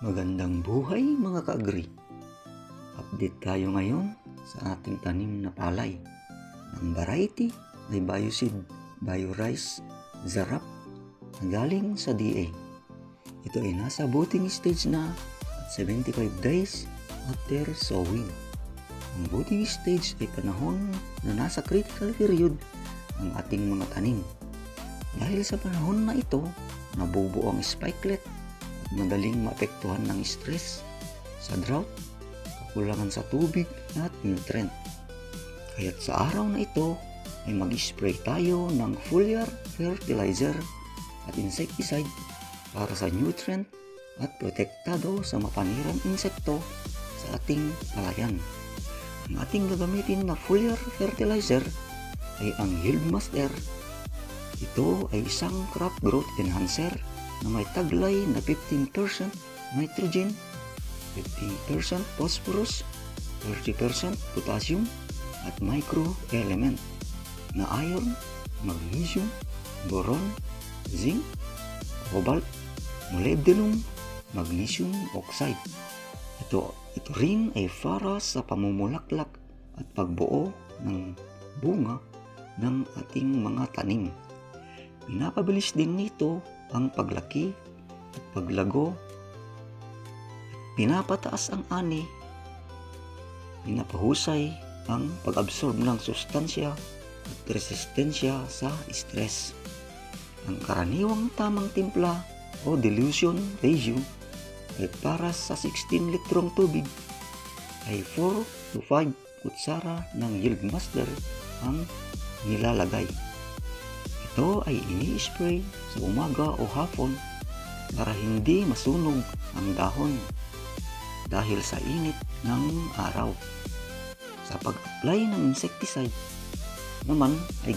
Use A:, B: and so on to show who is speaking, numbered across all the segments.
A: Magandang buhay mga ka-agri. Update tayo ngayon sa ating tanim na palay. Ang variety ay Bioseed BioRice Zarap na galing sa DA. Ito ay nasa budding stage na at 75 days after sowing. Ang budding stage ay panahon na nasa critical period ng ating mga tanim. Dahil sa panahon na ito, nabubuo ang spikelet at madaling maapektuhan ng stress sa drought, kakulangan sa tubig at nutrient. Kaya't sa araw na ito ay mag-spray tayo ng foliar fertilizer at insecticide para sa nutrient at protektado sa mapanirang insekto sa ating palayan. Ang ating gagamitin na foliar fertilizer ay ang Yieldmaster. Ito ay isang crop growth enhancer na may taglay na 15% nitrogen, 15% phosphorus, 30% potassium at microelement na iron, magnesium, boron, zinc, cobalt, molybdenum, magnesium oxide. Ito rin ay para sa pamumulaklak at pagbuo ng bunga ng ating mga tanim. Pinapabilis din nito ang paglaki at paglago. Pinapataas ang ani, pinapahusay ang pag-absorb ng sustansya at resistensya sa stress. Ang karaniwang tamang timpla o dilution ratio ay para sa 16 litrong tubig ay 4 to 5 kutsara ng Yieldmaster ang nilalagay. Ito ay ini-spray sa umaga o hapon para hindi masunog ang dahon dahil sa init ng araw. Sa pag-apply ng insecticide naman ay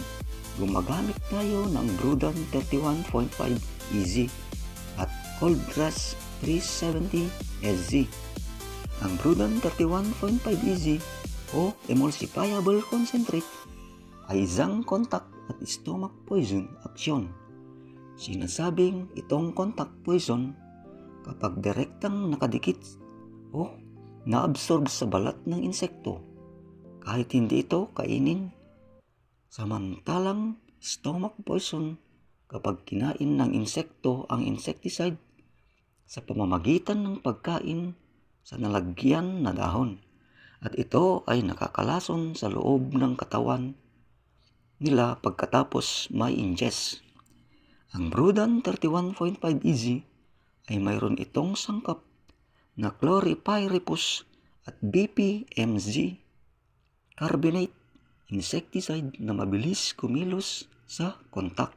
A: gumagamit tayo ng Brudan 31.5 EZ at Coldgrass 370 SZ. Ang Brudan 31.5 EZ o emulsifiable concentrate ay zinc contact at stomach poison action. Sinasabing itong contact poison kapag direktang nakadikit o naabsorb sa balat ng insekto kahit hindi ito kainin. Samantalang stomach poison kapag kinain ng insekto ang insecticide sa pamamagitan ng pagkain sa nalagyan na dahon at ito ay nakakalason sa loob ng katawan nila pagkatapos may ingest. Ang Brudan 31.5 EZ ay mayroon itong sangkap na chlorpyrifos at BPMZ carbonate insecticide na mabilis kumilos sa kontak.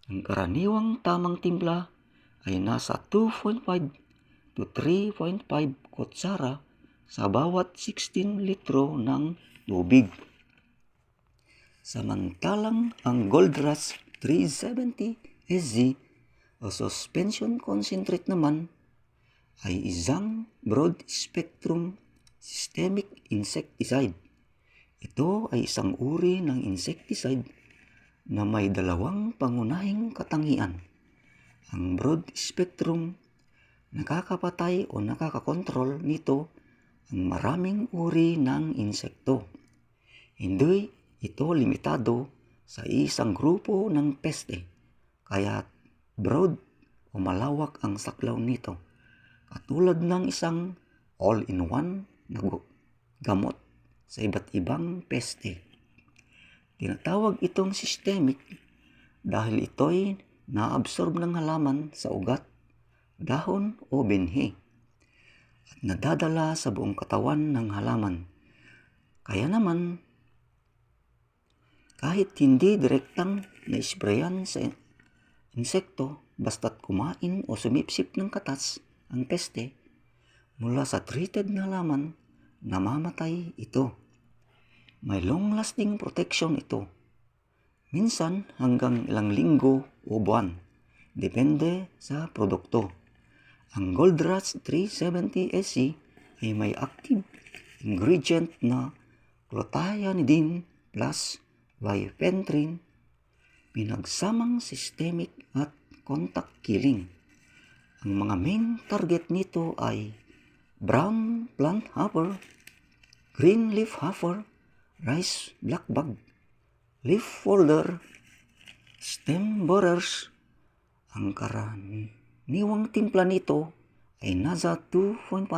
A: Ang karaniwang tamang timpla ay nasa 2.5 to 3.5 kutsara sa bawat 16 litro ng tubig. Samantalang ang Coldgrass 370 SZ o suspension concentrate naman ay isang broad spectrum systemic insecticide. Ito ay isang uri ng insecticide na may dalawang pangunahing katangian. Ang broad spectrum, nakakapatay o nakakakontrol nito ang maraming uri ng insekto. Hindi ito limitado sa isang grupo ng peste, kaya broad o malawak ang saklaw nito, katulad ng isang all-in-one na gamot sa iba't ibang peste. Tinatawag itong systemic dahil ito'y naabsorb ng halaman sa ugat, dahon o binhi at nadadala sa buong katawan ng halaman. Kaya naman, kahit hindi direktang na-sprayan sa insekto, basta't kumain o sumipsip ng katas ang peste mula sa treated na halaman, namamatay ito. May long-lasting protection ito, minsan hanggang ilang linggo o buwan, depende sa produkto. Ang Coldgrass 370 SC ay may active ingredient na clothianidin plus bifenthrin, pinagsamang systemic at contact killing. Ang mga main target nito ay brown plant hopper, green leaf hopper, rice blackbug, leaf folder, stem borers. Ang karaniwang timpla nito ay nasa 2.5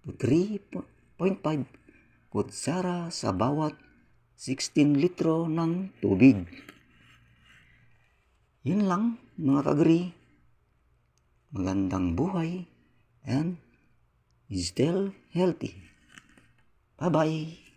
A: to 3.5 kutsara sa bawat 16 litro ng tubig. Yun lang mga kagri. Magandang buhay and still healthy. Bye-bye!